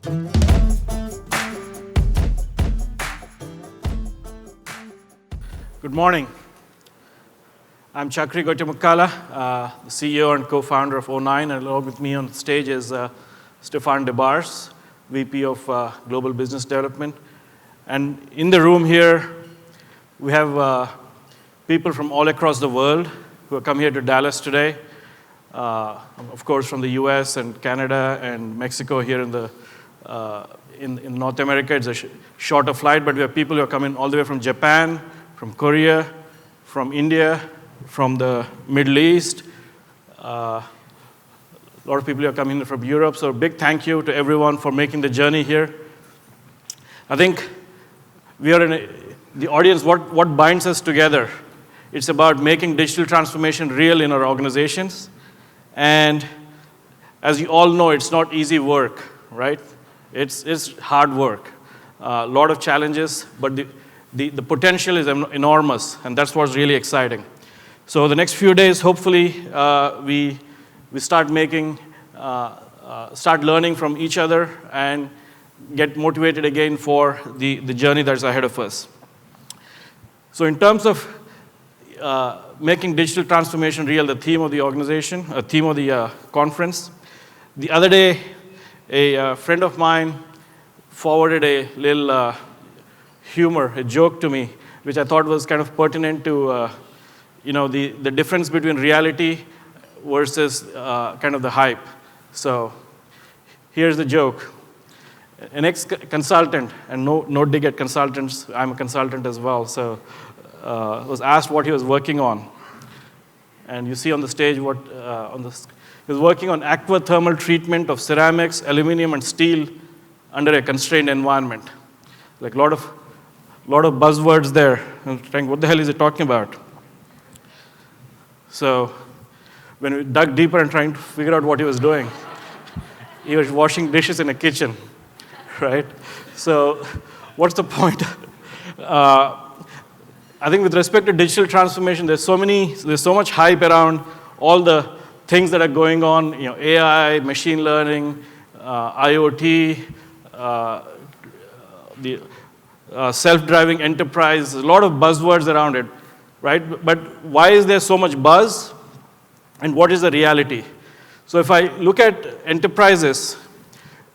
Good morning. I'm Chakri, Gottemukkala, the CEO and co-founder of O9, and along with me on stage is Stephan Barse, VP of Global Business Development. And in the room here, we have people from all across the world who have come here to Dallas today. Of course, from the US and Canada and Mexico here in North America. It's a shorter flight, but we have people who are coming all the way from Japan, from Korea, from India, from the Middle East. A lot of people are coming from Europe, so a big thank you to everyone for making the journey here. I think we are in the audience, what binds us together? It's about making digital transformation real in our organizations. And as you all know, it's not easy work, right? It's hard work. A lot of challenges, but the potential is enormous, and that's what's really exciting. So the next few days, hopefully, we start learning from each other and get motivated again for the journey that's ahead of us. So in terms of making digital transformation real, the theme of the organization, a theme of the conference. The other day, a friend of mine forwarded a little humor, a joke to me, which I thought was kind of pertinent to the difference between reality versus kind of the hype. So here's the joke. An ex-consultant, and no dig at consultants, I'm a consultant as well, so was asked what he was working on. And you see on the stage he was working on aquathermal treatment of ceramics, aluminum, and steel under a constrained environment. Like a lot of buzzwords there. I'm thinking, what the hell is he talking about? So when we dug deeper and trying to figure out what he was doing, he was washing dishes in a kitchen, right? So what's the point? I think with respect to digital transformation, there's so much hype around all the things that are going on, AI, machine learning, IoT, the self-driving enterprise, a lot of buzzwords around it, right? But why is there so much buzz, and what is the reality? So if I look at enterprises,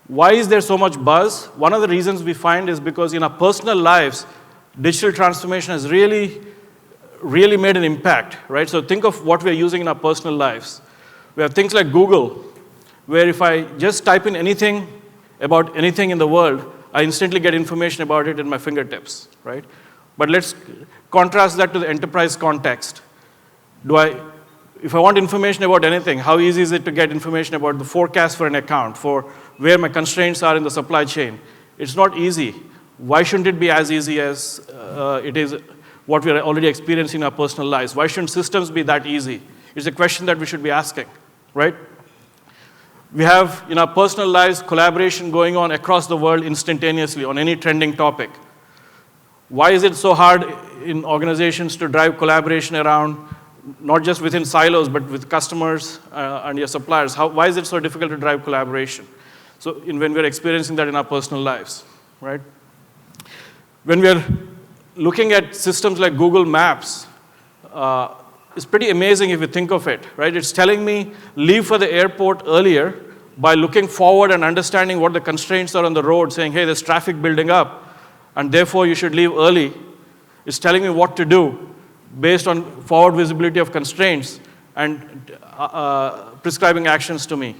why is there so much buzz? One of the reasons we find is because in our personal lives, digital transformation has really made an impact, right? So think of what we're using in our personal lives. We have things like Google, where if I just type in anything about anything in the world, I instantly get information about it in my fingertips, right? But let's contrast that to the enterprise context. If I want information about anything, how easy is it to get information about the forecast for an account, for where my constraints are in the supply chain? It's not easy. Why shouldn't it be as easy as it is what we are already experiencing in our personal lives? Why shouldn't systems be that easy? It's a question that we should be asking, right? We have, in our personal lives, collaboration going on across the world instantaneously on any trending topic. Why is it so hard in organizations to drive collaboration around, not just within silos, but with customers and your suppliers? Why is it so difficult to drive collaboration? So when we're experiencing that in our personal lives, right? When we're looking at systems like Google Maps, it's pretty amazing if you think of it, right? It's telling me leave for the airport earlier by looking forward and understanding what the constraints are on the road, saying, hey, there's traffic building up, and therefore you should leave early. It's telling me what to do based on forward visibility of constraints and prescribing actions to me.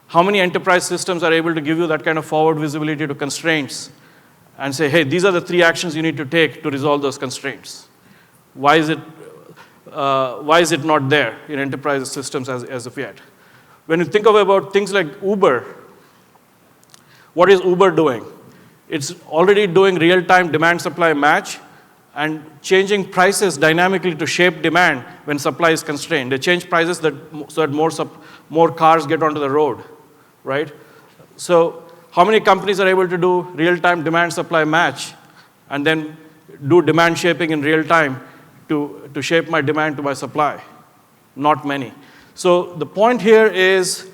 How many enterprise systems are able to give you that kind of forward visibility to constraints and say, hey, these are the 3 actions you need to take to resolve those constraints? Why is it not there in enterprise systems as of yet? When you think about things like Uber, what is Uber doing? It's already doing real-time demand-supply match and changing prices dynamically to shape demand when supply is constrained. They change prices so that more cars get onto the road, right? So how many companies are able to do real-time demand-supply match and then do demand shaping in real time to shape my demand to my supply? Not many. So the point here is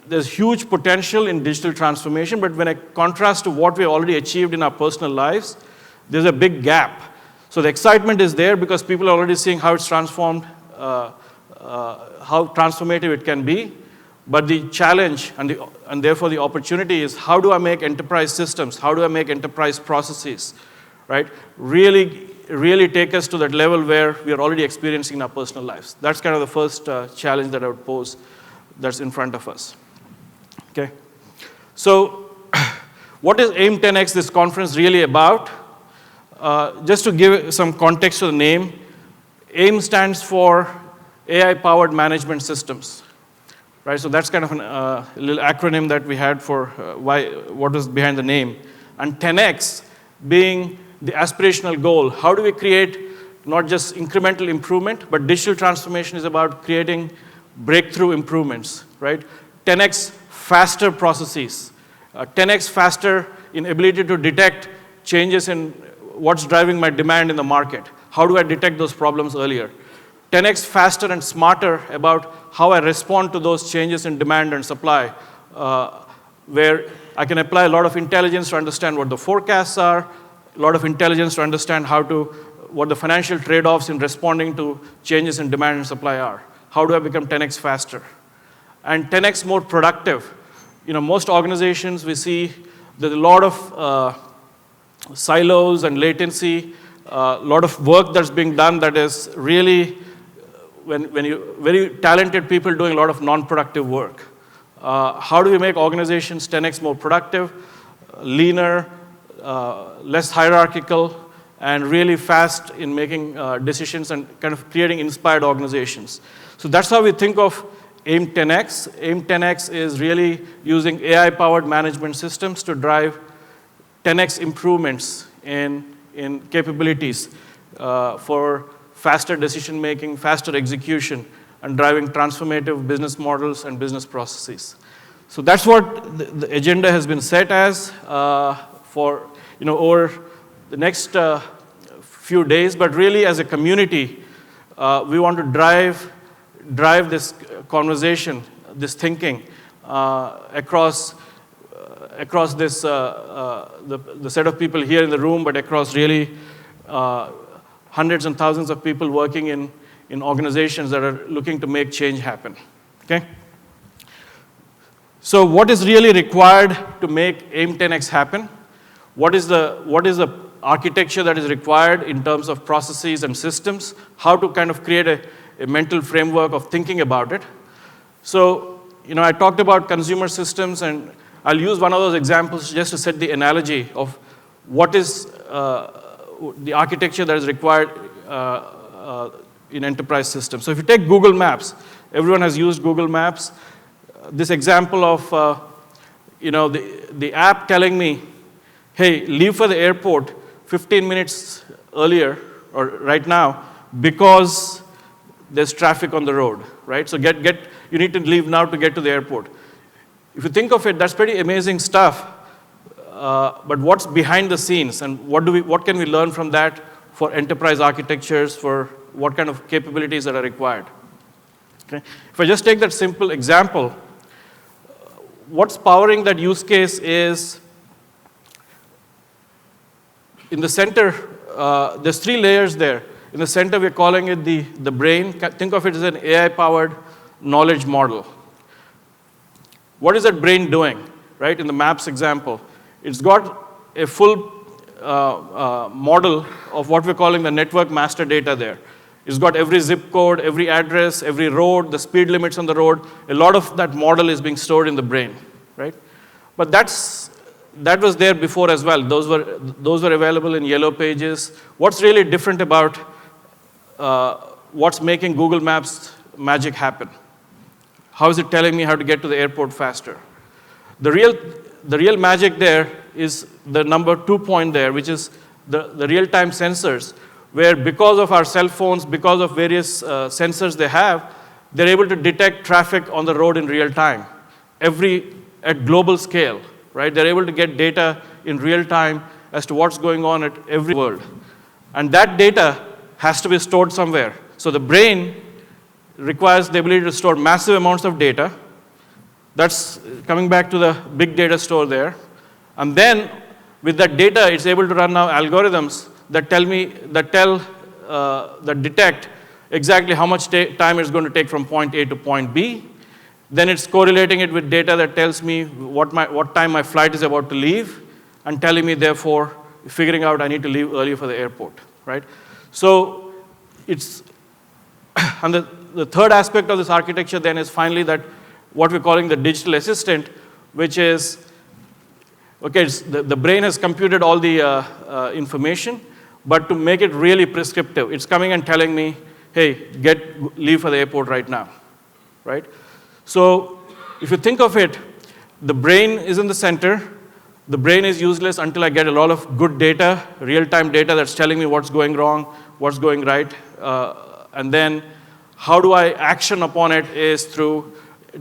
there's huge potential in digital transformation, but when I contrast to what we already achieved in our personal lives, there's a big gap. So the excitement is there because people are already seeing how it's transformed, how transformative it can be. But the challenge and therefore the opportunity is, how do I make enterprise systems? How do I make enterprise processes, right? Really take us to that level where we are already experiencing in our personal lives. That's kind of the first challenge that I would pose that's in front of us. Okay. So what is AIM 10X, this conference, really about? Just to give some context to the name, AIM stands for AI-powered management systems, right? So that's kind of a little acronym that we had for what was behind the name. And 10X being the aspirational goal. How do we create not just incremental improvement, but digital transformation is about creating breakthrough improvements, right? 10X faster processes, 10X faster in ability to detect changes in what's driving my demand in the market. How do I detect those problems earlier? 10X faster and smarter about how I respond to those changes in demand and supply, where I can apply a lot of intelligence to understand what the forecasts are, a lot of intelligence to understand what the financial trade-offs in responding to changes in demand and supply are. How do I become 10X faster? And 10X more productive. Most organizations we see there's a lot of silos and latency, a lot of work that's being done that is really, very talented people doing a lot of non-productive work. How do we make organizations 10X more productive, leaner, less hierarchical, and really fast in making decisions and kind of creating inspired organizations? So that's how we think of AIM 10X. AIM 10X is really using AI-powered management systems to drive 10X improvements in capabilities for faster decision-making, faster execution, and driving transformative business models and business processes. So that's what the agenda has been set as for over the next few days. But really, as a community, we want to drive this conversation, this thinking across this the set of people here in the room, but across really hundreds and thousands of people working in organizations that are looking to make change happen. Okay. So what is really required to make AIM 10X happen? What is the architecture that is required in terms of processes and systems? How to kind of create a mental framework of thinking about it. So, I talked about consumer systems, and I'll use one of those examples just to set the analogy of what is the architecture that is required in enterprise systems. So if you take Google Maps, everyone has used Google Maps. This example of the app telling me, hey, leave for the airport 15 minutes earlier or right now because there's traffic on the road, right? So you need to leave now to get to the airport. If you think of it, that's pretty amazing stuff. But what's behind the scenes, and what can we learn from that for enterprise architectures, for what kind of capabilities that are required? Okay. If I just take that simple example, what's powering that use case is in the center, there's 3 layers there. In the center, we're calling it the brain. Think of it as an AI-powered knowledge model. What is that brain doing, right? In the maps example, it's got a full model of what we're calling the network master data there. It's got every zip code, every address, every road, the speed limits on the road. A lot of that model is being stored in the brain, right? But that was there before as well. Those were available in yellow pages. What's really different about what's making Google Maps magic happen? How is it telling me how to get to the airport faster? The real magic there is the number 2 point there, which is the real-time sensors, where because of our cell phones, because of various sensors they have, they're able to detect traffic on the road in real time, at global scale, right? They're able to get data in real time as to what's going on at every world. And that data has to be stored somewhere. So the brain requires the ability to store massive amounts of data, That's coming back to the big data store there. And then with that data, it's able to run now algorithms that detect exactly how much time it's going to take from point A to point B. Then it's correlating it with data that tells me what time my flight is about to leave, and telling me, therefore, figuring out I need to leave early for the airport, right? So it's, and the third aspect of this architecture then is finally that what we're calling the digital assistant, which is, okay, the brain has computed all the information, but to make it really prescriptive, it's coming and telling me, hey, leave for the airport right now, right? So if you think of it, the brain is in the center. The brain is useless until I get a lot of good data, real-time data that's telling me what's going wrong, what's going right, and then how do I action upon it is through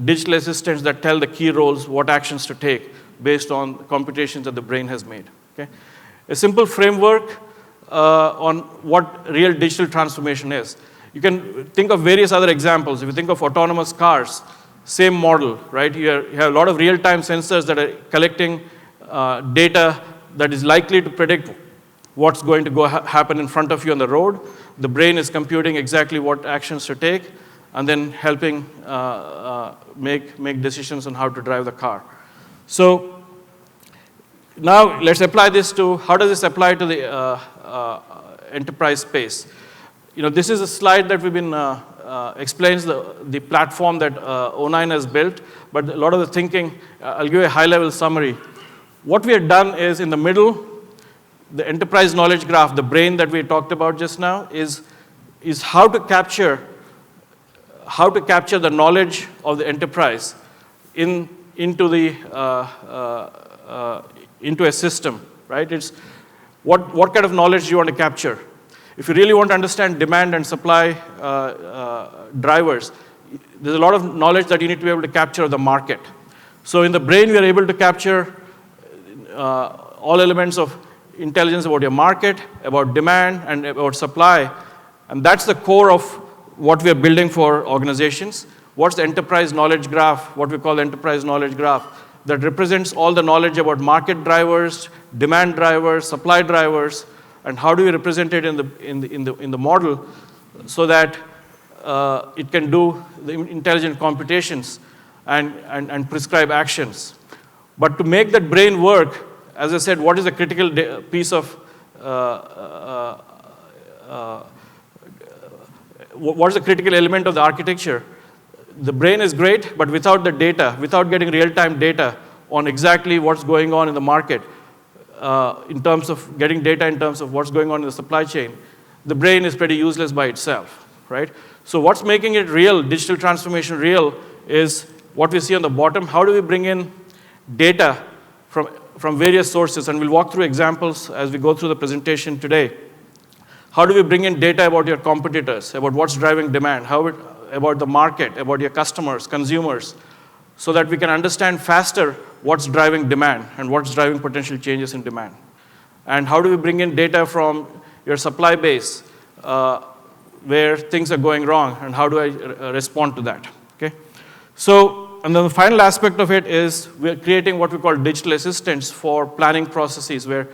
digital assistants that tell the key roles what actions to take based on computations that the brain has made. Okay? A simple framework on what real digital transformation is. You can think of various other examples. If you think of autonomous cars, same model, right? You have a lot of real-time sensors that are collecting data that is likely to predict what's going to happen in front of you on the road. The brain is computing exactly what actions to take, and then helping make decisions on how to drive the car. So now let's apply this to, how does this apply to the enterprise space? This is a slide that we've been explains the platform that O9 has built, but a lot of the thinking, I'll give you a high-level summary. What we have done is, in the middle, the enterprise knowledge graph, the brain that we talked about just now, is how to capture the knowledge of the enterprise into a system, right? It's what kind of knowledge do you want to capture? If you really want to understand demand and supply drivers, there's a lot of knowledge that you need to be able to capture of the market. So in the brain, we are able to capture all elements of intelligence about your market, about demand, and about supply. And that's the core of what we are building for organizations. What's the enterprise knowledge graph, what we call the enterprise knowledge graph, that represents all the knowledge about market drivers, demand drivers, supply drivers, and how do we represent it in the model so that it can do the intelligent computations and prescribe actions. But to make that brain work, as I said, what is the critical piece of what is the critical element of the architecture? The brain is great, but without the data, without getting real-time data on exactly what's going on in the market, in terms of getting data in terms of what's going on in the supply chain, the brain is pretty useless by itself, right? So what's making it real, digital transformation real, is what we see on the bottom. How do we bring in data from various sources? And we'll walk through examples as we go through the presentation today. How do we bring in data about your competitors, about what's driving demand, about the market, about your customers, consumers, so that we can understand faster what's driving demand and what's driving potential changes in demand? And how do we bring in data from your supply base where things are going wrong, and how do I respond to that? Okay? So, and then the final aspect of it is we're creating what we call digital assistants for planning processes, whether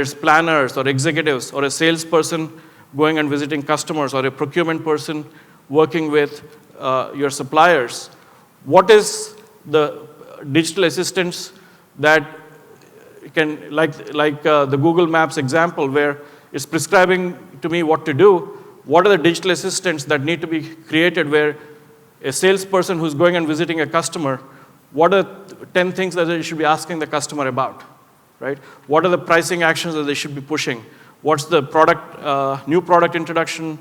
it's planners or executives or a salesperson going and visiting customers or a procurement person working with your suppliers. What is the digital assistants that can, like the Google Maps example, where it's prescribing to me what to do? What are the digital assistants that need to be created where a salesperson who's going and visiting a customer, what are 10 things that they should be asking the customer about, right? What are the pricing actions that they should be pushing? What's the new product introduction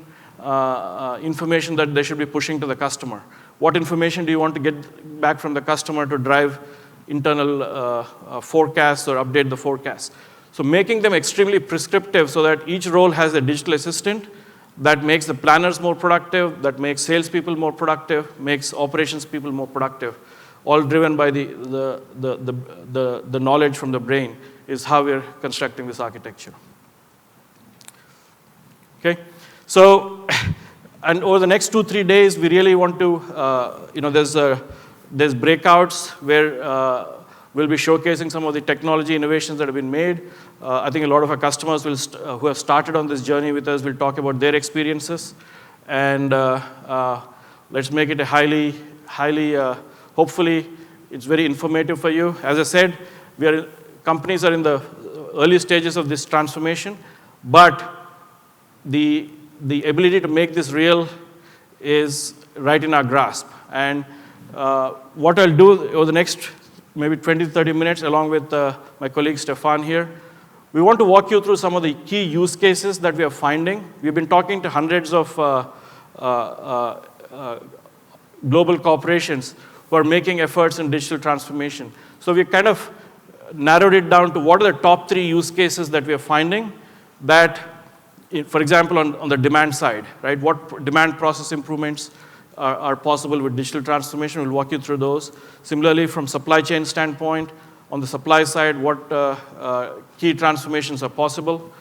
information that they should be pushing to the customer? What information do you want to get back from the customer to drive internal forecasts or update the forecast? So making them extremely prescriptive so that each role has a digital assistant that makes the planners more productive, that makes salespeople more productive, makes operations people more productive, all driven by the knowledge from the brain, is how we're constructing this architecture. Okay? So, and over the next 2-3 days, we really want to, there's There's breakouts where we'll be showcasing some of the technology innovations that have been made. I think a lot of our customers who have started on this journey with us will talk about their experiences. And let's make it a highly, hopefully, it's very informative for you. As I said, companies are in the early stages of this transformation, but the ability to make this real is right in our grasp. And what I'll do over the next maybe 20 to 30 minutes, along with my colleague Stephan here, we want to walk you through some of the key use cases that we are finding. We've been talking to hundreds of global corporations who are making efforts in digital transformation. So we kind of narrowed it down to what are the top 3 use cases that we are finding that, for example, on the demand side, right? What demand process improvements are possible with digital transformation? We'll walk you through those. Similarly, from supply chain standpoint, on the supply side, what key transformations are possible,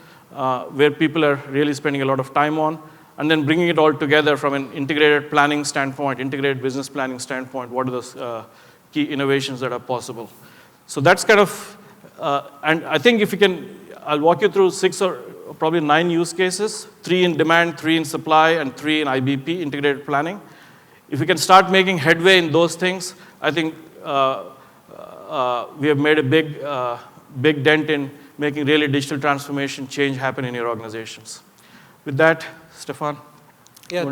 where people are really spending a lot of time on, and then bringing it all together from an integrated planning standpoint, integrated business planning standpoint, what are those key innovations that are possible. So that's kind of, and I think if you can, I'll walk you through 6 or probably 9 use cases, 3 in demand, 3 in supply, and 3 in IBP, integrated planning. If we can start making headway in those things, I think we have made a big dent in making really digital transformation change happen in your organizations. With that, Stephan, yeah,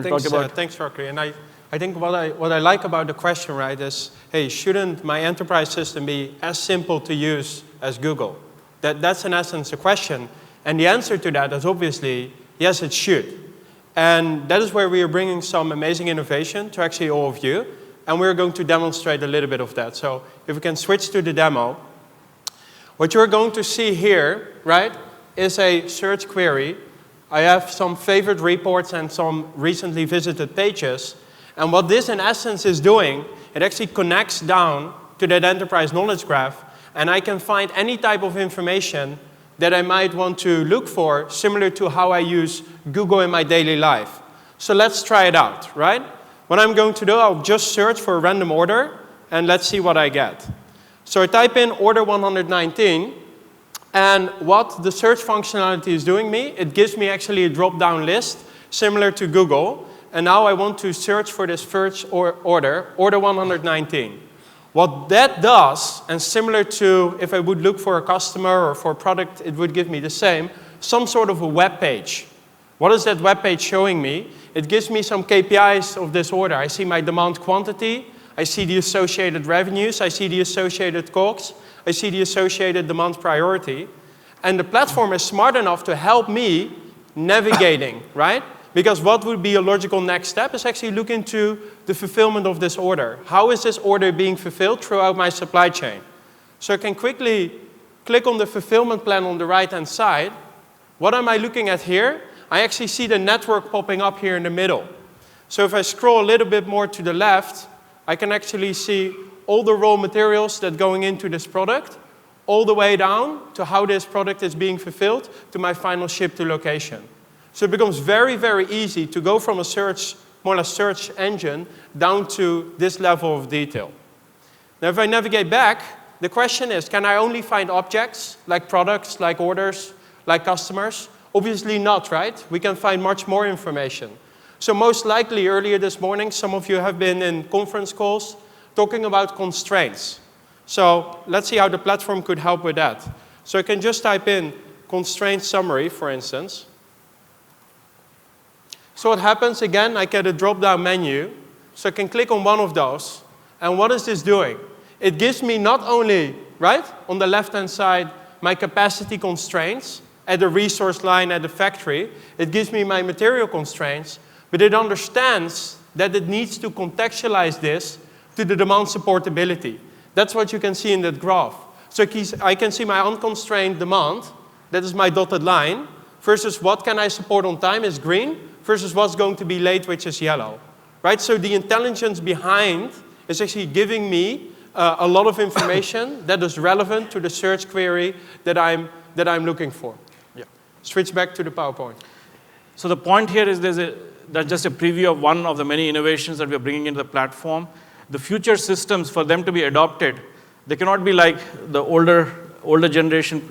thanks, Chakri. And I think what I like about the question, right, is, hey, shouldn't my enterprise system be as simple to use as Google? That's in essence the question. And the answer to that is obviously, yes, it should. And that is where we are bringing some amazing innovation to actually all of you. And we're going to demonstrate a little bit of that. So if we can switch to the demo. What you're going to see here, right, is a search query. I have some favorite reports and some recently visited pages. And what this in essence is doing, it actually connects down to that enterprise knowledge graph. And I can find any type of information that I might want to look for, similar to how I use Google in my daily life. So let's try it out, right? What I'm going to do, I'll just search for a random order, and let's see what I get. So I type in order 119, and what the search functionality is doing me, it gives me actually a drop-down list, similar to Google. And now I want to search for this first order 119. What that does, and similar to if I would look for a customer or for a product, it would give me the same, some sort of a web page. What is that web page showing me? It gives me some KPIs of this order. I see my demand quantity, I see the associated revenues, I see the associated COGS, I see the associated demand priority. And the platform is smart enough to help me navigating, right? Because what would be a logical next step is actually look into the fulfillment of this order. How is this order being fulfilled throughout my supply chain? So I can quickly click on the fulfillment plan on the right-hand side. What am I looking at here? I actually see the network popping up here in the middle. So if I scroll a little bit more to the left, I can actually see all the raw materials that are going into this product, all the way down to how this product is being fulfilled to my final ship to location. So it becomes very, very easy to go from a search, more or less search engine, down to this level of detail. Now, if I navigate back, the question is, can I only find objects, like products, like orders, like customers? Obviously not, right? We can find much more information. So most likely, earlier this morning, some of you have been in conference calls talking about constraints. So let's see how the platform could help with that. So I can just type in Constraint Summary, for instance. So what happens, again, I get a drop-down menu. So I can click on one of those. And what is this doing? It gives me not only, right, on the left-hand side, my capacity constraints at the resource line at the factory. It gives me my material constraints. But it understands that it needs to contextualize this to the demand supportability. That's what you can see in that graph. So I can see my unconstrained demand, that is my dotted line, versus what can I support on time is green, versus what's going to be late, which is yellow. Right? So the intelligence behind is actually giving me a lot of information that is relevant to the search query that I'm looking for. Yeah. Switch back to the PowerPoint. So the point here is that's just a preview of one of the many innovations that we're bringing into the platform. the future systems, for them to be adopted, they cannot be like the older generation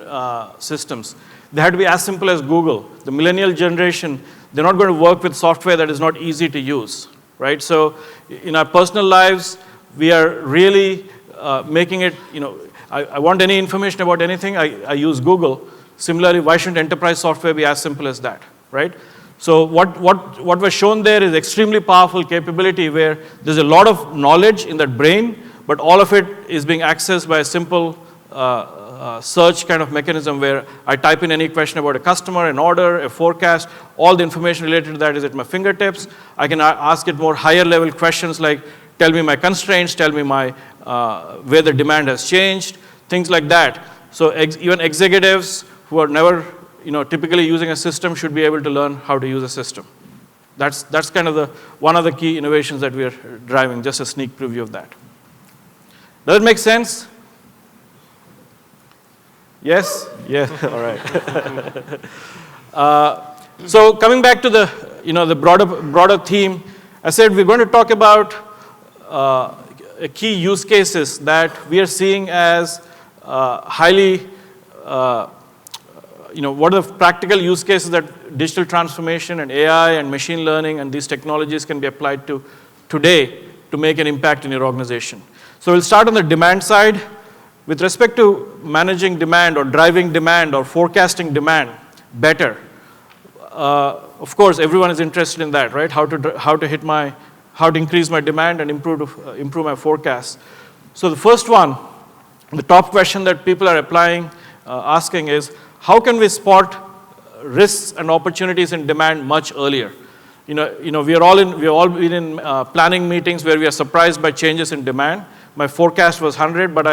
systems. They had to be as simple as Google. The millennial generation, they're not going to work with software that is not easy to use, right? So in our personal lives, we are really making it, I want any information about anything, I use Google. Similarly, why shouldn't enterprise software be as simple as that, right? So what was shown there is extremely powerful capability where there's a lot of knowledge in that brain, but all of it is being accessed by a simple search kind of mechanism where I type in any question about a customer, an order, a forecast, all the information related to that is at my fingertips. I can ask it more higher level questions like, tell me my constraints, tell me my where the demand has changed, things like that. So even executives who are never typically using a system should be able to learn how to use a system. That's kind of one of the key innovations that we are driving, just a sneak preview of that. Does it make sense? Yes? Yeah, all right. So coming back to the broader theme, I said we're going to talk about key use cases that we are seeing as highly, what are the practical use cases that digital transformation and AI and machine learning and these technologies can be applied to today to make an impact in your organization. So we'll start on the demand side. With respect to managing demand or driving demand or forecasting demand better, of course, everyone is interested in that, right? How to increase my demand and improve my forecast. So the first one, the top question that people are asking is, how can we spot risks and opportunities in demand much earlier? We have all been in planning meetings where we are surprised by changes in demand. My forecast was 100, but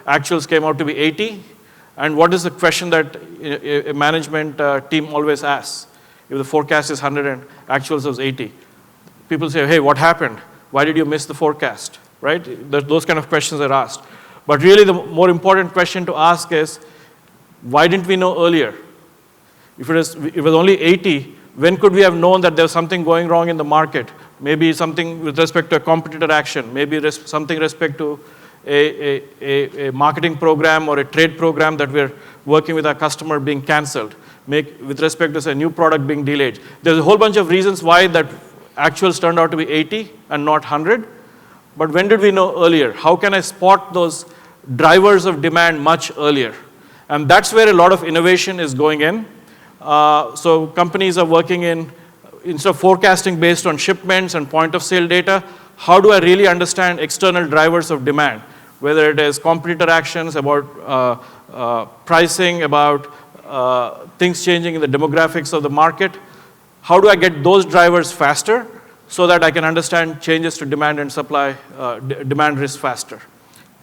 actuals came out to be 80. And what is the question that a management team always asks? If the forecast is 100 and actuals was 80, people say, hey, what happened? Why did you miss the forecast? Right? Those kind of questions are asked. But really the more important question to ask is, why didn't we know earlier? If it was only 80, when could we have known that there was something going wrong in the market? Maybe something with respect to a competitor action, maybe something with respect to a marketing program or a trade program that we're working with our customer being canceled, with respect to a new product being delayed. There's a whole bunch of reasons why that actuals turned out to be 80 and not 100. But when did we know earlier? How can I spot those drivers of demand much earlier? And that's where a lot of innovation is going in. So companies are working instead of forecasting based on shipments and point of sale data, how do I really understand external drivers of demand? Whether it is competitor actions, about pricing, about things changing in the demographics of the market. How do I get those drivers faster so that I can understand changes to demand and supply, demand risk faster?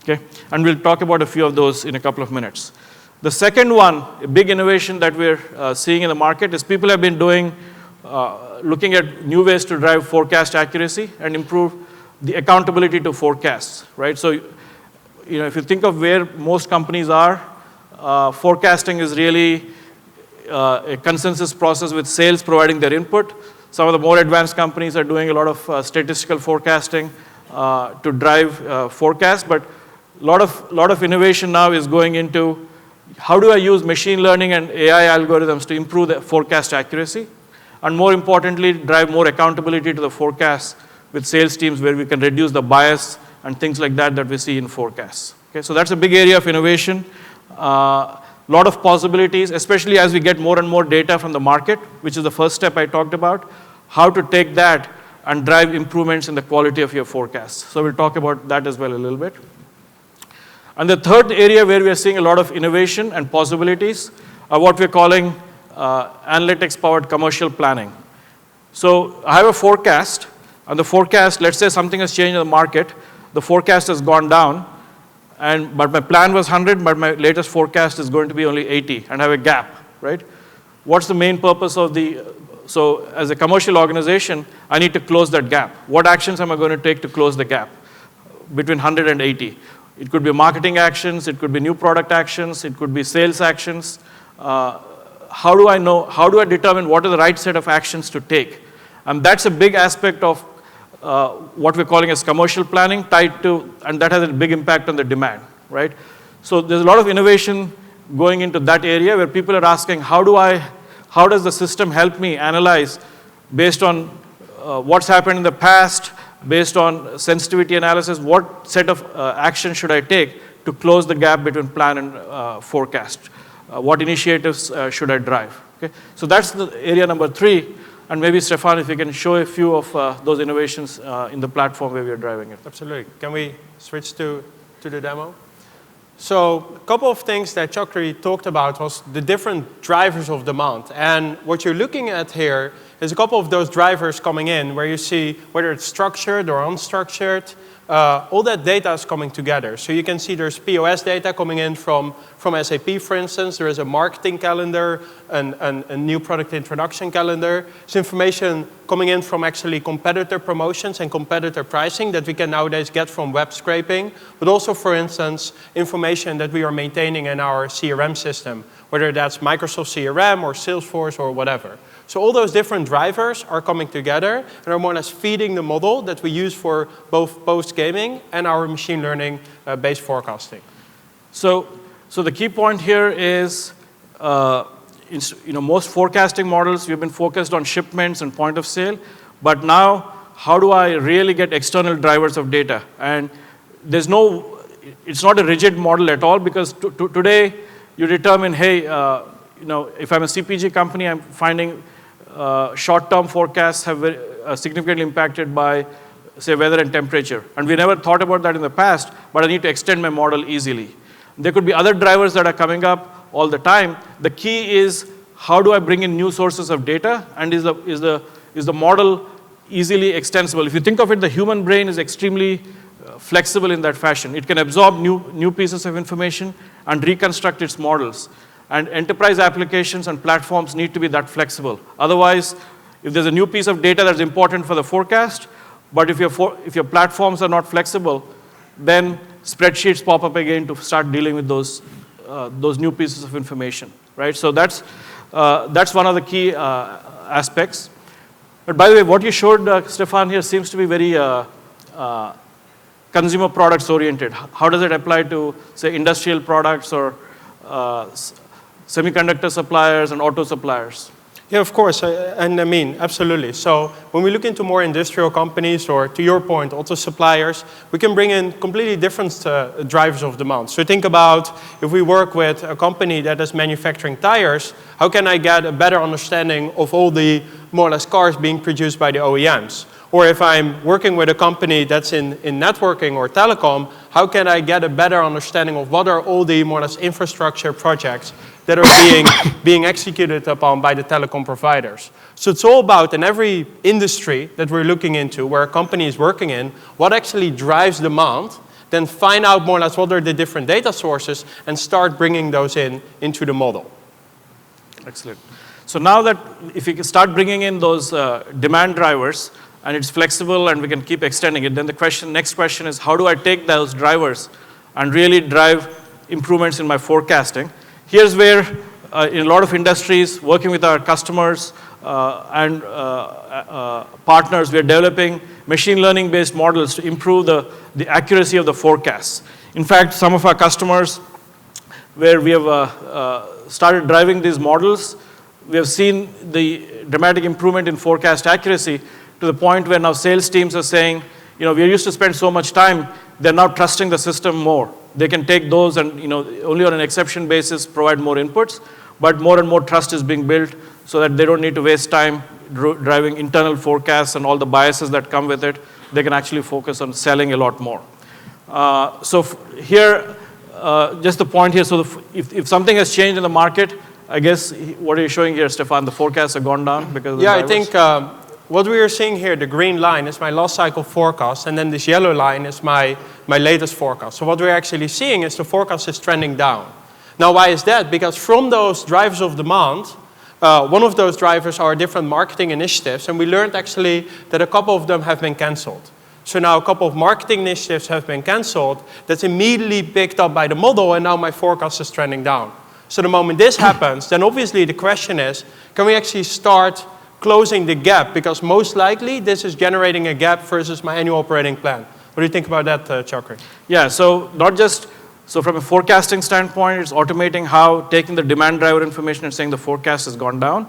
Okay? And we'll talk about a few of those in a couple of minutes. The second one, a big innovation that we're seeing in the market is people have been looking at new ways to drive forecast accuracy and improve the accountability to forecasts, right? So, if you think of where most companies are, forecasting is really a consensus process with sales providing their input. Some of the more advanced companies are doing a lot of statistical forecasting to drive forecasts, but a lot of innovation now is going into how do I use machine learning and AI algorithms to improve the forecast accuracy, and more importantly, drive more accountability to the forecast with sales teams where we can reduce the bias and things like that we see in forecasts. Okay, so that's a big area of innovation. Lot of possibilities, especially as we get more and more data from the market, which is the first step I talked about, how to take that and drive improvements in the quality of your forecasts. So we'll talk about that as well a little bit. And the third area where we are seeing a lot of innovation and possibilities are what we're calling analytics-powered commercial planning. So I have a forecast, and the forecast, let's say something has changed in the market, the forecast has gone down, but my plan was 100, but my latest forecast is going to be only 80, and I have a gap, right? What's the main purpose so as a commercial organization, I need to close that gap. What actions am I going to take to close the gap between 100 and 80? It could be marketing actions, it could be new product actions, it could be sales actions. How do I determine what are the right set of actions to take? And that's a big aspect of what we're calling as commercial planning tied to, and that has a big impact on the demand, right? So there's a lot of innovation going into that area where people are asking, how does the system help me analyze based on what's happened in the past, based on sensitivity analysis, what set of action should I take to close the gap between plan and forecast? What initiatives should I drive? Okay? So that's the area number 3. And maybe, Stephan, if you can show a few of those innovations in the platform where we are driving it. Absolutely. Can we switch to the demo? So a couple of things that Chakri talked about was the different drivers of demand. And what you're looking at here is a couple of those drivers coming in where you see whether it's structured or unstructured, all that data is coming together. So you can see there's POS data coming in from SAP, for instance. There is a marketing calendar, a new product introduction calendar. There's information coming in from actually competitor promotions and competitor pricing that we can nowadays get from web scraping, but also, for instance, information that we are maintaining in our CRM system, whether that's Microsoft CRM or Salesforce or whatever. So all those different drivers are coming together and are more or less feeding the model that we use for both post-gaming and our machine learning based forecasting. So the key point here is, most forecasting models, we've been focused on shipments and point of sale, but now how do I really get external drivers of data? And it's not a rigid model at all, because today you determine, hey, if I'm a CPG company, I'm finding short-term forecasts have significantly impacted by, say, weather and temperature. And we never thought about that in the past, but I need to extend my model easily. There could be other drivers that are coming up all the time. The key is, how do I bring in new sources of data, and is the model easily extensible? If you think of it, the human brain is extremely flexible in that fashion. It can absorb new pieces of information and reconstruct its models. And enterprise applications and platforms need to be that flexible. Otherwise, if there's a new piece of data that's important for the forecast, but if your platforms are not flexible, then spreadsheets pop up again to start dealing with those new pieces of information, right? So that's one of the key aspects. But by the way, what you showed, Stephan, here seems to be very consumer products oriented. How does it apply to, say, industrial products or semiconductor suppliers and auto suppliers? Yeah, of course, and I mean, absolutely. So when we look into more industrial companies, or to your point, auto suppliers, we can bring in completely different drivers of demand. So think about, if we work with a company that is manufacturing tires, how can I get a better understanding of all the, more or less, cars being produced by the OEMs? Or if I'm working with a company that's in networking or telecom, how can I get a better understanding of what are all the, more or less, infrastructure projects that are being executed upon by the telecom providers? So it's all about, in every industry that we're looking into, where a company is working in, what actually drives demand, then find out more or less what are the different data sources and start bringing those into the model. Excellent. So now that if you can start bringing in those demand drivers, and it's flexible and we can keep extending it, then the next question is, how do I take those drivers and really drive improvements in my forecasting? Here's where, in a lot of industries, working with our customers and partners, we're developing machine learning-based models to improve the accuracy of the forecasts. In fact, some of our customers, where we have started driving these models, we have seen the dramatic improvement in forecast accuracy, to the point where now sales teams are saying, we used to spend so much time, they're now trusting the system more. They can take those and, only on an exception basis provide more inputs, but more and more trust is being built so that they don't need to waste time driving internal forecasts and all the biases that come with it. They can actually focus on selling a lot more. Here, just the point here, so if something has changed in the market, I guess, what are you showing here, Stephan? The forecasts have gone down because of the drivers? I think what we are seeing here, the green line is my last cycle forecast, and then this yellow line is my latest forecast. So what we're actually seeing is the forecast is trending down. Now, why is that? Because from those drivers of demand, one of those drivers are different marketing initiatives, and we learned actually that a couple of them have been canceled. So now a couple of marketing initiatives have been canceled. That's immediately picked up by the model, and now my forecast is trending down. So the moment this happens, then obviously the question is, can we actually start closing the gap? Because most likely this is generating a gap versus my annual operating plan. What do you think about that, Chakri? Yeah, so not just, so from a forecasting standpoint, it's automating how taking the demand driver information and saying the forecast has gone down.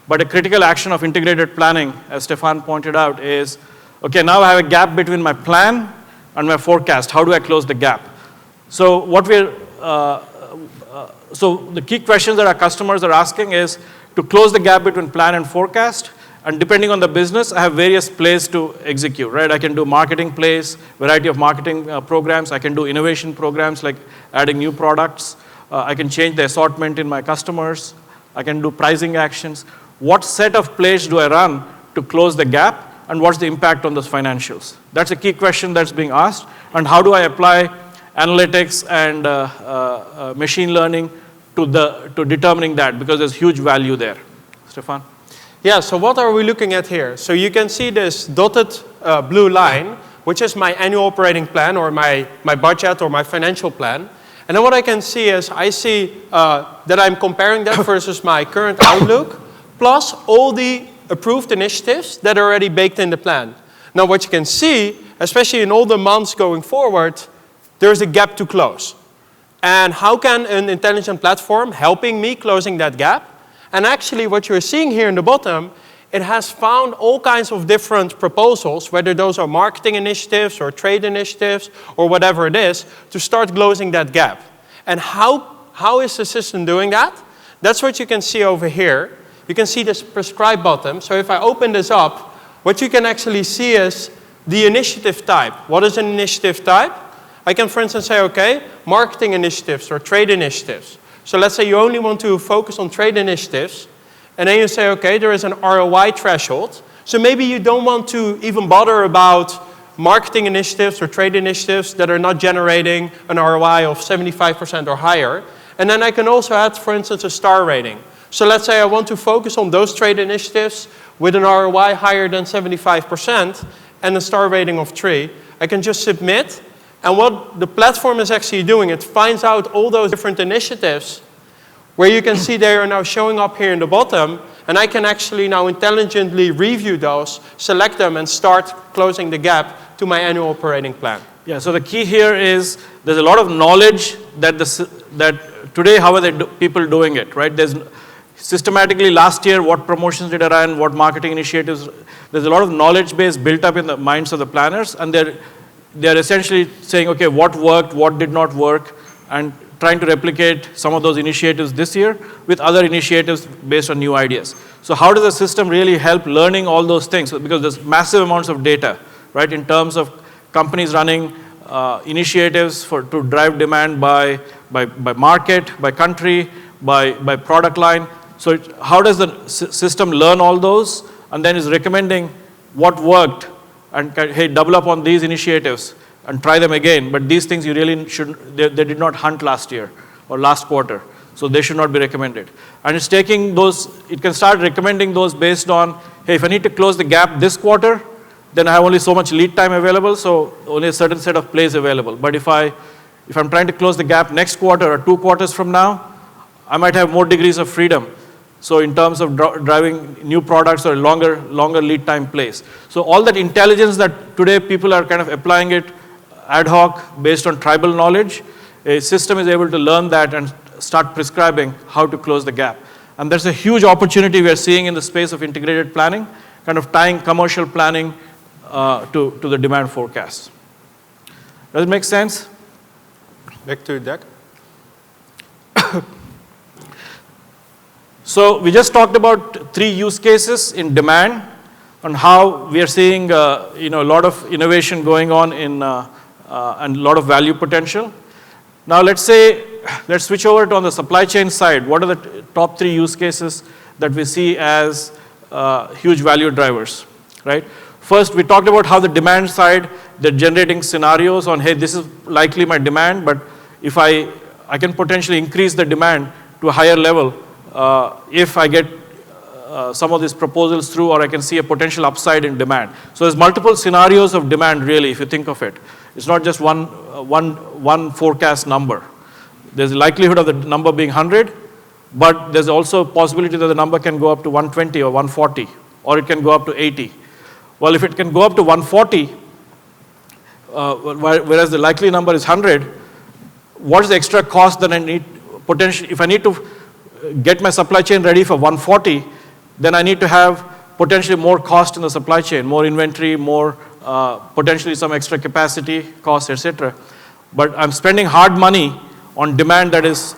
But a critical action of integrated planning, as Stephan pointed out, is, okay, now I have a gap between my plan and my forecast. How do I close the gap? So so the key questions that our customers are asking is to close the gap between plan and forecast. And depending on the business, I have various plays to execute, right? I can do marketing plays, variety of marketing programs. I can do innovation programs like adding new products. I can change the assortment in my customers. I can do pricing actions. What set of plays do I run to close the gap, and what's the impact on those financials? That's a key question that's being asked. And how do I apply analytics and machine learning to determining that, because there's huge value there. Stephan? Yeah, so what are we looking at here? So you can see this dotted blue line, which is my annual operating plan or my budget or my financial plan. And then what I can see is I see that I'm comparing that versus my current outlook, plus all the approved initiatives that are already baked in the plan. Now what you can see, especially in all the months going forward, there's a gap to close. And how can an intelligent platform helping me closing that gap? And actually what you're seeing here in the bottom, it has found all kinds of different proposals, whether those are marketing initiatives or trade initiatives or whatever it is, to start closing that gap. And how is the system doing that? That's what you can see over here. You can see this prescribe button. So if I open this up, what you can actually see is the initiative type. What is an initiative type? I can, for instance, say, okay, marketing initiatives or trade initiatives. So let's say you only want to focus on trade initiatives, and then you say, okay, there is an ROI threshold. So maybe you don't want to even bother about marketing initiatives or trade initiatives that are not generating an ROI of 75% or higher. And then I can also add, for instance, a star rating. So let's say I want to focus on those trade initiatives with an ROI higher than 75% and a star rating of 3. I can just submit. And what the platform is actually doing, it finds out all those different initiatives where you can see they are now showing up here in the bottom, and I can actually now intelligently review those, select them, and start closing the gap to my annual operating plan. Yeah, so the key here is there's a lot of knowledge that today, how are people doing it, right? There's systematically last year, what promotions did I run, what marketing initiatives, there's a lot of knowledge base built up in the minds of the planners, and they're essentially saying, okay, what worked, what did not work, and trying to replicate some of those initiatives this year with other initiatives based on new ideas. So how does the system really help learning all those things? Because there's massive amounts of data, right, in terms of companies running initiatives to drive demand by market, by country, by product line. So how does the system learn all those and then is recommending what worked and, hey, double up on these initiatives and try them again. But these things you really shouldn't, they did not hunt last year or last quarter. So they should not be recommended. And it's taking those, it can start recommending those based on, hey, if I need to close the gap this quarter, then I have only so much lead time available, so only a certain set of plays available. But if I'm trying to close the gap next quarter or 2 quarters from now, I might have more degrees of freedom. So in terms of driving new products or longer lead time plays. So all that intelligence that today people are kind of applying it ad hoc based on tribal knowledge, a system is able to learn that and start prescribing how to close the gap. And there's a huge opportunity we are seeing in the space of integrated planning, kind of tying commercial planning to the demand forecast. Does it make sense? Back to deck. So we just talked about 3 use cases in demand and how we are seeing a lot of innovation going on and a lot of value potential. Now let's switch over to on the supply chain side. What are the top 3 use cases that we see as huge value drivers, right? First, we talked about how the demand side, they're generating scenarios on, hey, this is likely my demand, but if I can potentially increase the demand to a higher level if I get some of these proposals through, or I can see a potential upside in demand. So there's multiple scenarios of demand, really, if you think of it. It's not just one forecast number. There's a likelihood of the number being 100, but there's also a possibility that the number can go up to 120 or 140 or it can go up to 80. Well, if it can go up to 140, whereas the likely number is 100, what is the extra cost that I need potentially? If I need to get my supply chain ready for 140, then I need to have potentially more cost in the supply chain, more inventory, more potentially some extra capacity, cost, etc. But I'm spending hard money on demand that is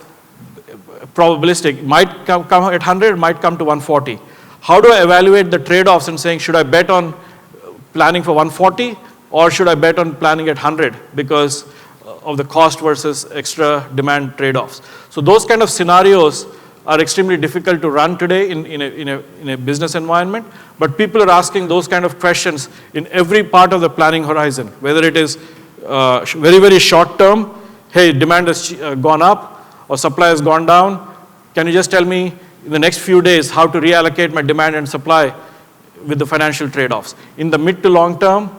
probabilistic. It might come at 100, might come to 140. How do I evaluate the trade-offs and saying, should I bet on planning for 140 or should I bet on planning at 100 because of the cost versus extra demand trade-offs? So those kind of scenarios are extremely difficult to run today in a business environment, but people are asking those kind of questions in every part of the planning horizon, whether it is very, very short term, hey, demand has gone up or supply has gone down. Can you just tell me in the next few days how to reallocate my demand and supply with the financial trade-offs? In the mid to long term,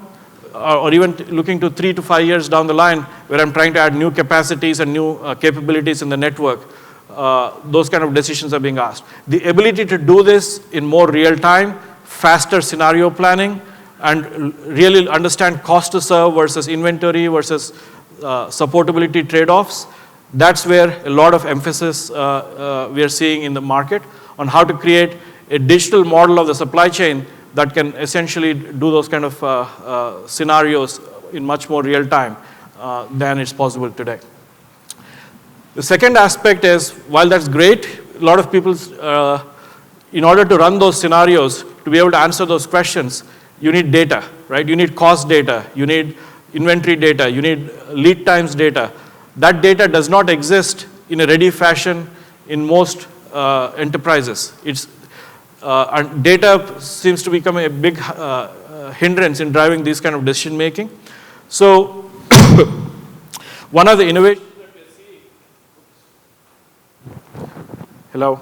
or even looking to 3 to 5 years down the line, where I'm trying to add new capacities and new capabilities in the network, those kind of decisions are being asked. The ability to do this in more real time, faster scenario planning, and really understand cost to serve versus inventory versus supportability trade-offs, that's where a lot of emphasis we are seeing in the market on how to create a digital model of the supply chain that can essentially do those kind of scenarios in much more real time than is possible today. The second aspect is, while that's great, a lot of people, in order to run those scenarios, to be able to answer those questions, you need data, right? You need cost data, you need inventory data, you need lead times data. That data does not exist in a ready fashion in most enterprises. And data seems to become a big hindrance in driving these kind of decision making. So one of the innovations that we are seeing, hello?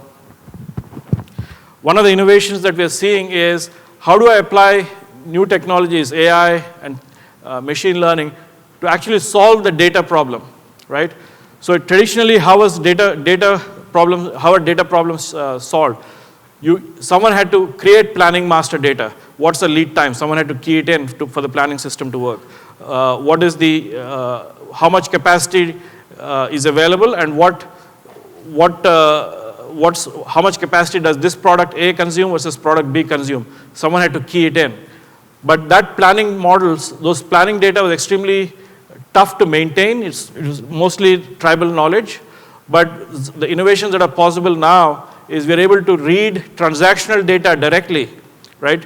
One of the innovations that we are seeing is, how do I apply new technologies, AI and machine learning, to actually solve the data problem, right? So traditionally, how are data problems solved? Someone had to create planning master data. What's the lead time? Someone had to key it in for the planning system to work. What is how much capacity is available, and how much capacity does this product A consume versus product B consume? Someone had to key it in. But that planning models, those planning data was extremely tough to maintain. It was mostly tribal knowledge. But the innovations that are possible now is we're able to read transactional data directly, right?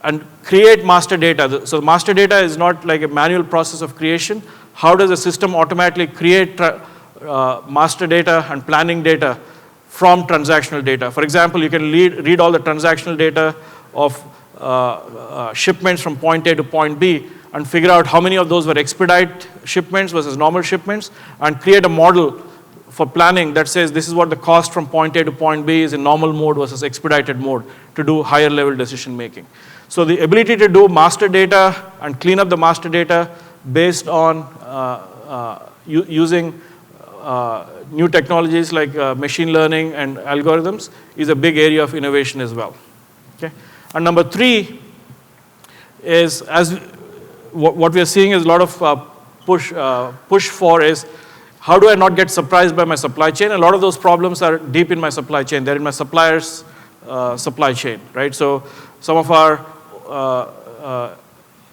And create master data. So master data is not like a manual process of creation. How does a system automatically create master data and planning data from transactional data? For example, you can read all the transactional data of shipments from point A to point B and figure out how many of those were expedite shipments versus normal shipments, and create a model for planning that says this is what the cost from point A to point B is in normal mode versus expedited mode to do higher level decision making. So the ability to do master data and clean up the master data based on using new technologies like machine learning and algorithms is a big area of innovation as well. Okay? And number 3 is, what we are seeing is a lot of push for is, how do I not get surprised by my supply chain? A lot of those problems are deep in my supply chain. They're in my supplier's supply chain, right? So some of our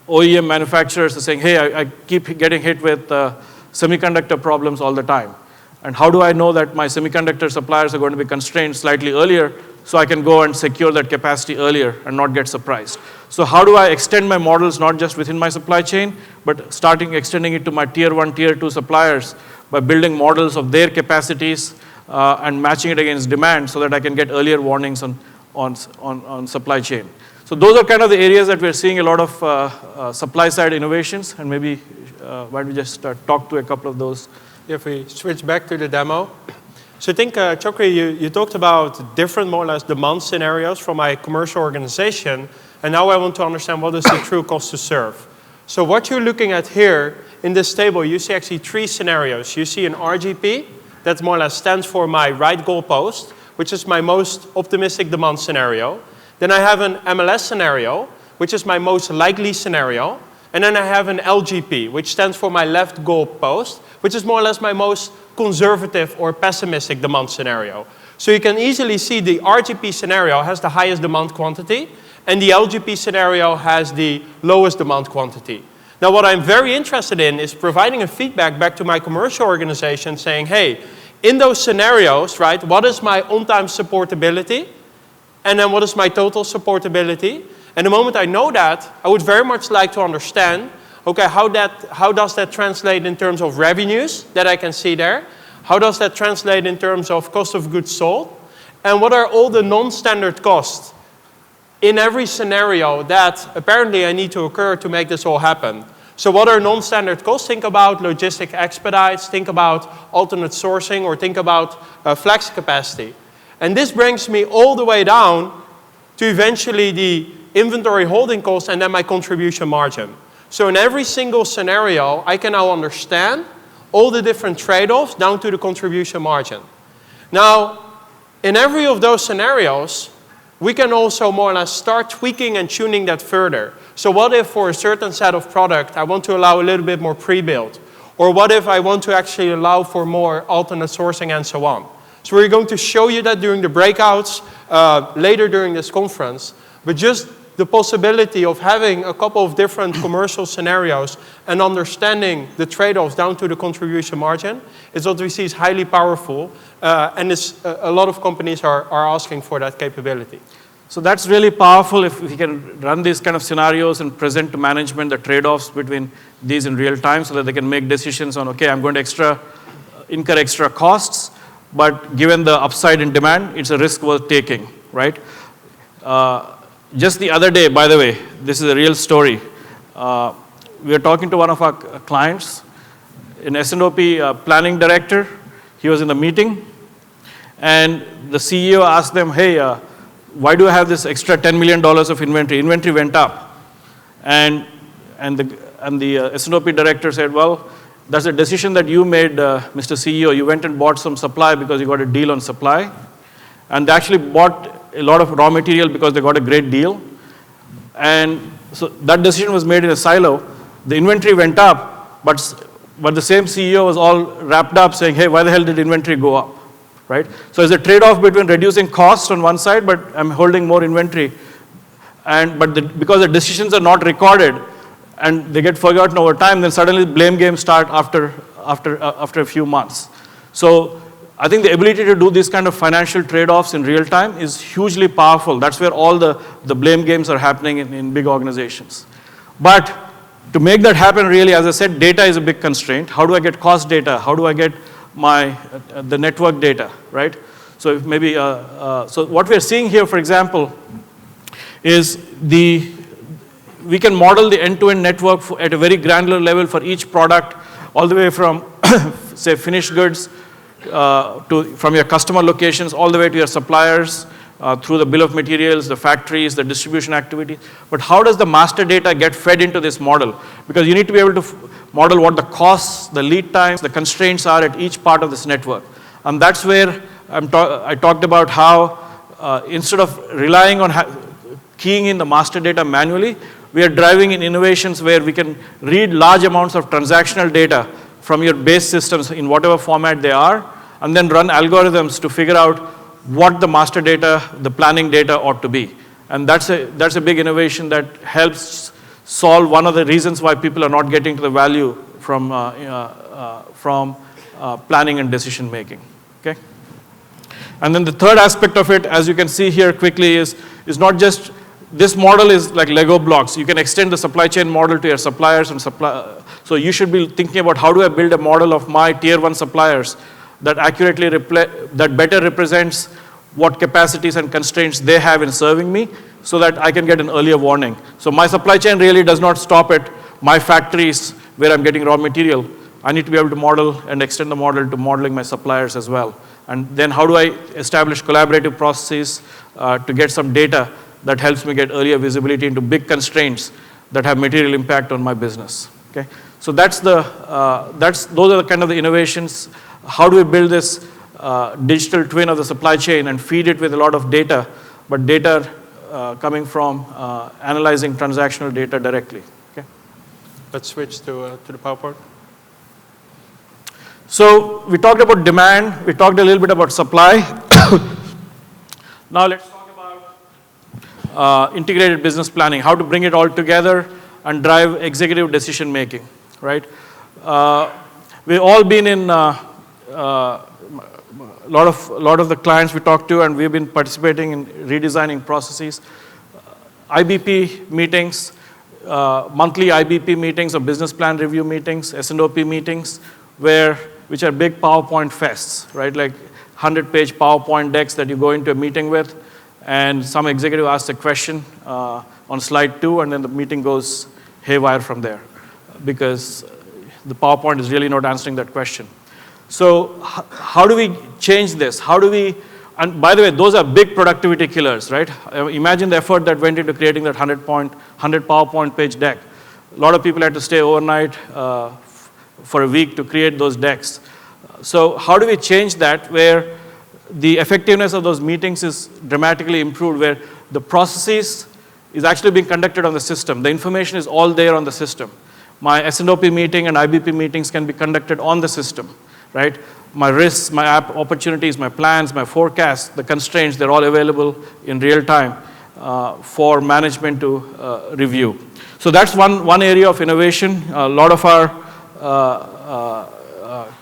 OEM manufacturers are saying, hey, I keep getting hit with semiconductor problems all the time. And how do I know that my semiconductor suppliers are going to be constrained slightly earlier so I can go and secure that capacity earlier and not get surprised? So how do I extend my models not just within my supply chain, but extending it to my tier 1, tier 2 suppliers by building models of their capacities and matching it against demand so that I can get earlier warnings on supply chain. So those are kind of the areas that we're seeing a lot of supply side innovations, and maybe why don't we just talk to a couple of those. If we switch back to the demo. So I think, Chakri, you talked about different, more or less, demand scenarios from my commercial organization, and now I want to understand what is the true cost to serve. So what you're looking at here in this table, you see actually 3 scenarios. You see an RGP, that more or less stands for my right goalpost, which is my most optimistic demand scenario. Then I have an MLS scenario, which is my most likely scenario. And then I have an LGP, which stands for my left goal post, which is more or less my most conservative or pessimistic demand scenario. So you can easily see the RGP scenario has the highest demand quantity, and the LGP scenario has the lowest demand quantity. Now what I'm very interested in is providing a feedback back to my commercial organization saying, hey, in those scenarios, right, what is my on-time supportability? And then what is my total supportability? And the moment I know that, I would very much like to understand, okay, how does that translate in terms of revenues that I can see there? How does that translate in terms of cost of goods sold? And what are all the non-standard costs in every scenario that apparently I need to occur to make this all happen? So what are non-standard costs? Think about logistic expedites, think about alternate sourcing, or think about flex capacity. And this brings me all the way down to eventually the inventory holding cost and then my contribution margin. So in every single scenario, I can now understand all the different trade-offs down to the contribution margin. Now, in every of those scenarios, we can also more or less start tweaking and tuning that further. So what if for a certain set of product, I want to allow a little bit more pre-build? Or what if I want to actually allow for more alternate sourcing and so on? So we're going to show you that during the breakouts later during this conference. But just the possibility of having a couple of different commercial scenarios and understanding the trade-offs down to the contribution margin is what we see is highly powerful. And a lot of companies are asking for that capability. So that's really powerful if we can run these kind of scenarios and present to management the trade-offs between these in real time so that they can make decisions on, okay, I'm going to incur extra costs, but given the upside in demand, it's a risk worth taking, right? Just the other day, by the way, this is a real story. We were talking to one of our clients, an S&OP planning director. He was in the meeting, and the CEO asked them, hey, why do I have this extra $10 million of inventory? Inventory went up. And the S&OP director said, well, that's a decision that you made, Mr. CEO. You went and bought some supply because you got a deal on supply. And they actually bought a lot of raw material because they got a great deal. And so that decision was made in a silo. The inventory went up, but the same CEO was all wrapped up saying, hey, why the hell did inventory go up, right? So it's a trade-off between reducing costs on one side, but I'm holding more inventory. Because the decisions are not recorded and they get forgotten over time, then suddenly blame games start after a few months. So I think the ability to do these kind of financial trade-offs in real time is hugely powerful. That's where all the blame games are happening in big organizations. But to make that happen, really, as I said, data is a big constraint. How do I get cost data? How do I get the network data, right? So if maybe, so what we're seeing here, for example, is we can model the end-to-end network at a very granular level for each product, all the way from, say, finished goods, from your customer locations all the way to your suppliers, through the bill of materials, the factories, the distribution activity. But how does the master data get fed into this model? Because you need to be able to model what the costs, the lead times, the constraints are at each part of this network. And that's where I talked about how instead of relying on keying in the master data manually, we are driving in innovations where we can read large amounts of transactional data from your base systems in whatever format they are, and then run algorithms to figure out what the master data, the planning data ought to be. And that's a big innovation that helps solve one of the reasons why people are not getting to the value from planning and decision making. Okay? And then the third aspect of it, as you can see here quickly, is not just, this model is like Lego blocks. You can extend the supply chain model to your suppliers and so you should be thinking about how do I build a model of my tier 1 suppliers that accurately that better represents what capacities and constraints they have in serving me so that I can get an earlier warning. So my supply chain really does not stop at my factories where I'm getting raw material. I need to be able to model and extend the model to modeling my suppliers as well. And then how do I establish collaborative processes to get some data that helps me get earlier visibility into big constraints that have material impact on my business. Okay? So those are the kind of the innovations. How do we build this digital twin of the supply chain and feed it with a lot of data, but data coming from analyzing transactional data directly. Okay? Let's switch to the PowerPoint. So we talked about demand. We talked a little bit about supply. Now let's talk about integrated business planning, how to bring it all together and drive executive decision making, right? We've all been in a lot of the clients we talk to, and we've been participating in redesigning processes. IBP meetings, monthly IBP meetings or business plan review meetings, S&OP meetings, which are big PowerPoint fests, right? Like 100-page PowerPoint decks that you go into a meeting with, and some executive asks a question on slide 2, and then the meeting goes haywire from there because the PowerPoint is really not answering that question. So how do we change this? And by the way, those are big productivity killers, right? Imagine the effort that went into creating that 100 PowerPoint page deck. A lot of people had to stay overnight for a week to create those decks. So how do we change that where the effectiveness of those meetings is dramatically improved, where the processes is actually being conducted on the system. The information is all there on the system. My S&OP meeting and IBP meetings can be conducted on the system, right? My risks, my opportunities, my plans, my forecasts, the constraints, they're all available in real time for management to review. So that's one area of innovation. A lot of our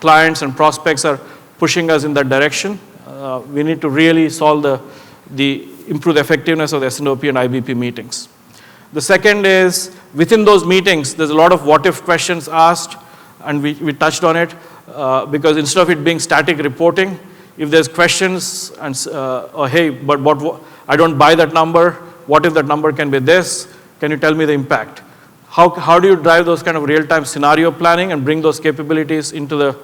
clients and prospects are pushing us in that direction. We need to really solve improve the effectiveness of the S&OP and IBP meetings. The second is, within those meetings, there's a lot of what-if questions asked, and we touched on it, because instead of it being static reporting, if there's questions, and hey, but what I don't buy that number, what if that number can be this? Can you tell me the impact? How do you drive those kind of real-time scenario planning and bring those capabilities into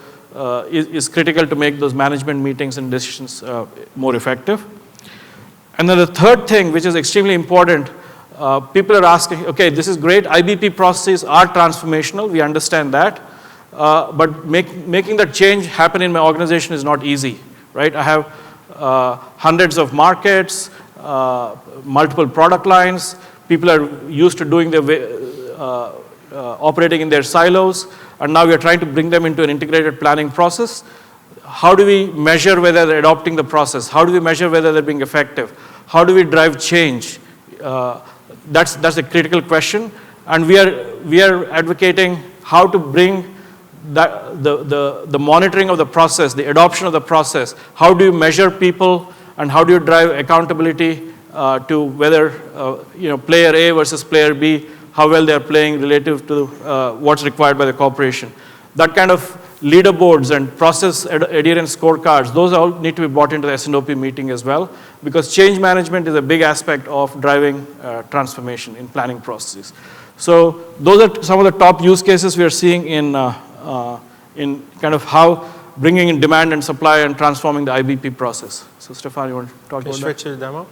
is critical to make those management meetings and decisions more effective. And then the third thing, which is extremely important, people are asking, okay, this is great, IBP processes are transformational, we understand that, but making that change happen in my organization is not easy, right? I have hundreds of markets, multiple product lines, people are used to doing operating in their silos, and now we are trying to bring them into an integrated planning process. How do we measure whether they're adopting the process? How do we measure whether they're being effective? How do we drive change? That's a critical question, and we are advocating how to bring the monitoring of the process, the adoption of the process. How do you measure people, and how do you drive accountability to whether player A versus player B, how well they're playing relative to what's required by the corporation. That kind of leaderboards and process adherence scorecards, those all need to be brought into the S&OP meeting as well, because change management is a big aspect of driving transformation in planning processes. So those are some of the top use cases we are seeing in kind of how bringing in demand and supply and transforming the IBP process. So Stephan, you want to talk about that? Switch to the demo.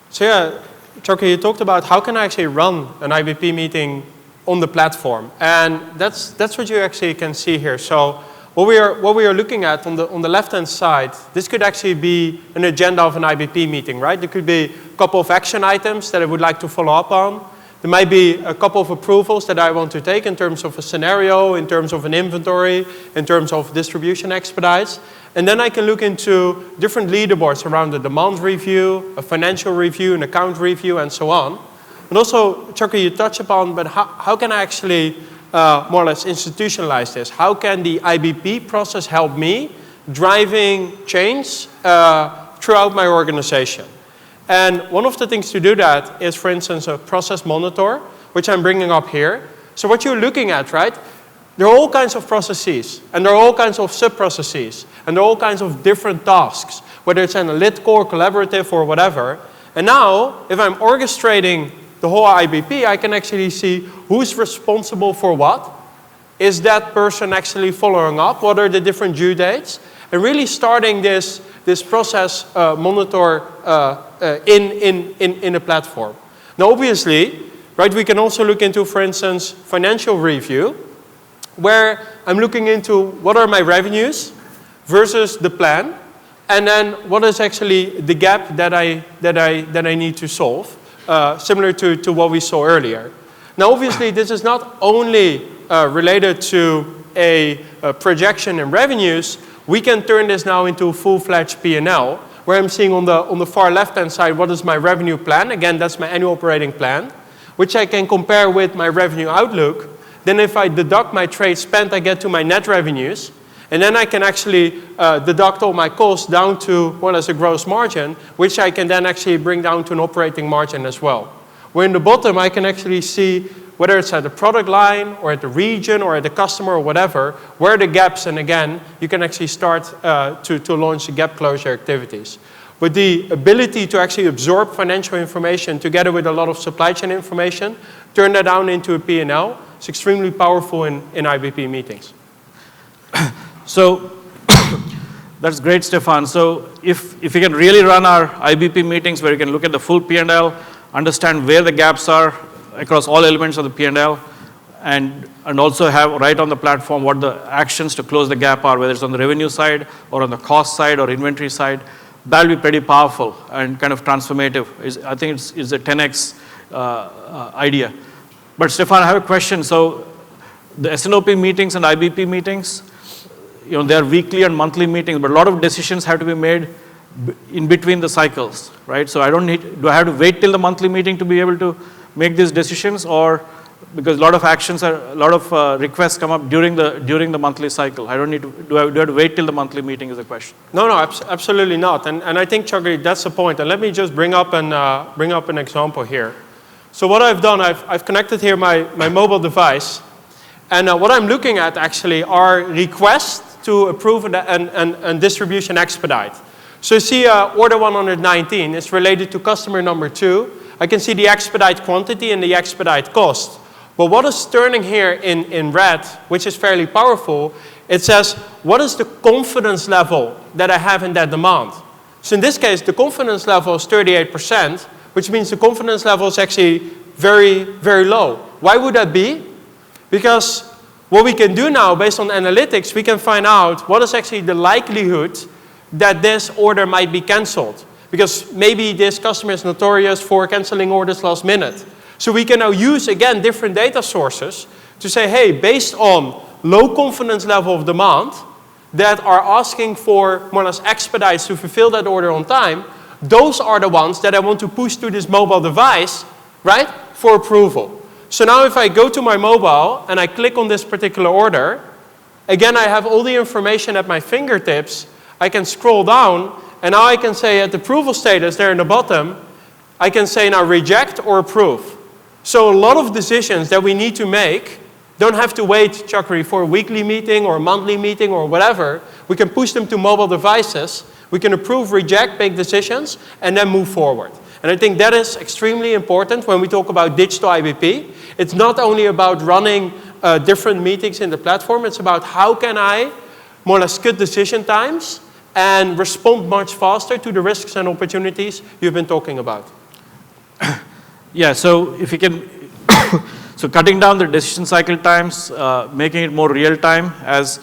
So yeah, Chakri, you talked about how can I actually run an IBP meeting on the platform, and that's what you actually can see here. So what we are looking at on the left-hand side, this could actually be an agenda of an IBP meeting, right? There could be a couple of action items that I would like to follow up on. There might be a couple of approvals that I want to take in terms of a scenario, in terms of an inventory, in terms of distribution expedites. And then I can look into different leaderboards around the demand review, a financial review, an account review, and so on. And also, Chakri, you touched upon, but how can I actually more or less institutionalize this? How can the IBP process help me driving change throughout my organization? And one of the things to do that is, for instance, a process monitor, which I'm bringing up here. So what you're looking at, right? There are all kinds of processes, and there are all kinds of sub-processes, and there are all kinds of different tasks, whether it's analytical or collaborative or whatever. And now, if I'm orchestrating the whole IBP, I can actually see who's responsible for what. Is that person actually following up? What are the different due dates? And really starting this process monitor in a platform. Now, obviously, right, we can also look into, for instance, financial review, where I'm looking into what are my revenues versus the plan, and then what is actually the gap that I need to solve, similar to what we saw earlier. Now, obviously, this is not only related to a projection in revenues. We can turn this now into a full-fledged P&L, where I'm seeing on the far left-hand side what is my revenue plan. Again, that's my annual operating plan, which I can compare with my revenue outlook. Then if I deduct my trade spend, I get to my net revenues. And then I can actually deduct all my costs down to more or less a gross margin, which I can then actually bring down to an operating margin as well. Where in the bottom, I can actually see whether it's at the product line or at the region or at the customer or whatever, where the gaps, and again, you can actually start to launch the gap closure activities. But the ability to actually absorb financial information together with a lot of supply chain information, turn that down into a P&L, is extremely powerful in IBP meetings. So that's great, Stephan. So if we can really run our IBP meetings where you can look at the full P&L, understand where the gaps are across all elements of the P&L, and also have right on the platform what the actions to close the gap are, whether it's on the revenue side or on the cost side or inventory side, that'll be pretty powerful and kind of transformative. I think it's a 10x idea. But Stephan, I have a question. So the SNOP meetings and IBP meetings, they're weekly and monthly meetings, but a lot of decisions have to be made in between the cycles, right? So do I have to wait till the monthly meeting to be able to make these decisions, or because a lot of requests come up during the monthly cycle? I don't need to, do I have to wait till the monthly meeting is a question? No, absolutely not. And I think, Chakri, that's the point. And let me just bring up an example here. So what I've done, I've connected here my mobile device, and what I'm looking at actually are requests to approve and distribution expedite. So you see order 119 is related to customer number 2. I can see the expedite quantity and the expedite cost. But what is turning here in red, which is fairly powerful, it says, what is the confidence level that I have in that demand? So in this case, the confidence level is 38%, which means the confidence level is actually very, very low. Why would that be? Because what we can do now, based on analytics, we can find out what is actually the likelihood that this order might be canceled. Because maybe this customer is notorious for canceling orders last minute. So we can now use, again, different data sources to say, hey, based on low confidence level of demand that are asking for more or less expedites to fulfill that order on time, those are the ones that I want to push to this mobile device, right, for approval. So now if I go to my mobile and I click on this particular order, again, I have all the information at my fingertips. I can scroll down, and now I can say at the approval status there in the bottom, I can say now reject or approve. So a lot of decisions that we need to make don't have to wait, Chakri, for a weekly meeting or a monthly meeting or whatever. We can push them to mobile devices. We can approve, reject, make decisions, and then move forward. And I think that is extremely important when we talk about digital IBP. It's not only about running different meetings in the platform. It's about how can I more or less cut decision times and respond much faster to the risks and opportunities you've been talking about. Yeah, so if you can, so cutting down the decision cycle times, making it more real time as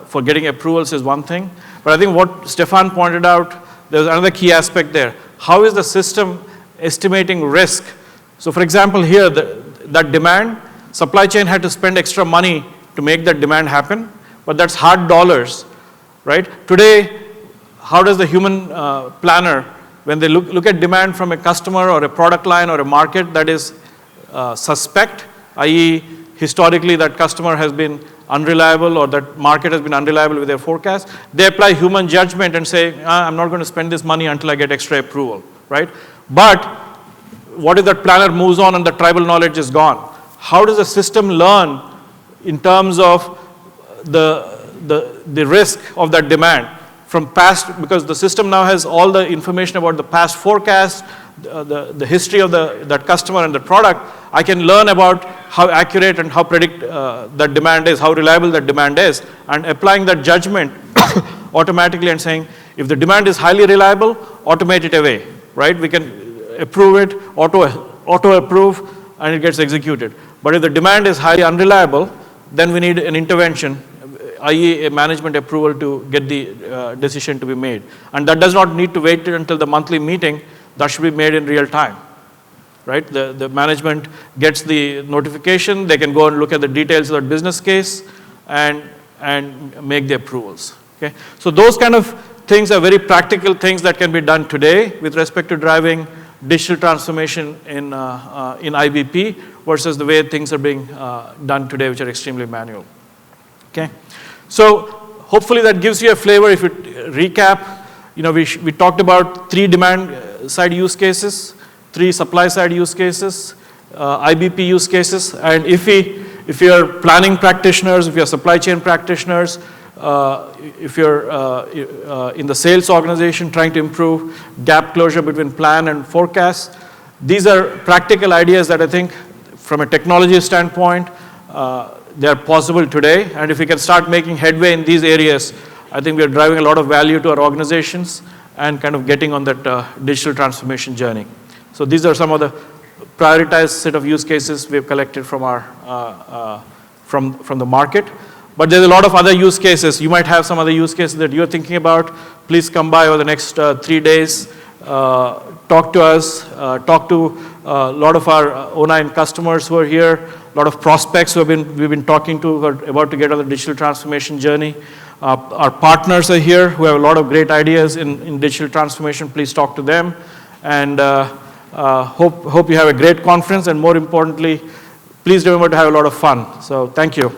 for getting approvals is one thing. But I think what Stephan pointed out, there's another key aspect there. How is the system estimating risk? So for example here, that demand, supply chain had to spend extra money to make that demand happen, but that's hard dollars, right? Today, how does the human planner, when they look at demand from a customer or a product line or a market that is suspect, i.e. historically that customer has been unreliable or that market has been unreliable with their forecast, they apply human judgment and say, I'm not going to spend this money until I get extra approval, right? But what if that planner moves on and the tribal knowledge is gone? How does the system learn in terms of the risk of that demand from past, because the system now has all the information about the past forecast, the history of that customer and the product. I can learn about how accurate and how predict that demand is, how reliable that demand is, and applying that judgment automatically and saying, if the demand is highly reliable, automate it away, right? We can approve it, auto approve, and it gets executed. But if the demand is highly unreliable, then we need an intervention i.e. a management approval to get the decision to be made. And that does not need to wait until the monthly meeting. That should be made in real time, right? The management gets the notification. They can go and look at the details of the business case and make the approvals, okay? So those kind of things are very practical things that can be done today with respect to driving digital transformation in IBP versus the way things are being done today, which are extremely manual. Okay, so hopefully that gives you a flavor. If you recap, we talked about 3 demand side use cases, 3 supply side use cases, IBP use cases, and if you're planning practitioners, if you're supply chain practitioners, if you're in the sales organization trying to improve gap closure between plan and forecast, these are practical ideas that I think from a technology standpoint, they are possible today. And if we can start making headway in these areas, I think we are driving a lot of value to our organizations and kind of getting on that digital transformation journey. So these are some of the prioritized set of use cases we have collected from our from the market. But there's a lot of other use cases. You might have some other use cases that you're thinking about. Please come by over the next 3 days. Talk to us. Talk to a lot of our O9 customers who are here. A lot of prospects who we've been talking to who are about to get on the digital transformation journey. Our partners are here who have a lot of great ideas in digital transformation. Please talk to them. And hope you have a great conference. And more importantly, please remember to have a lot of fun. So thank you.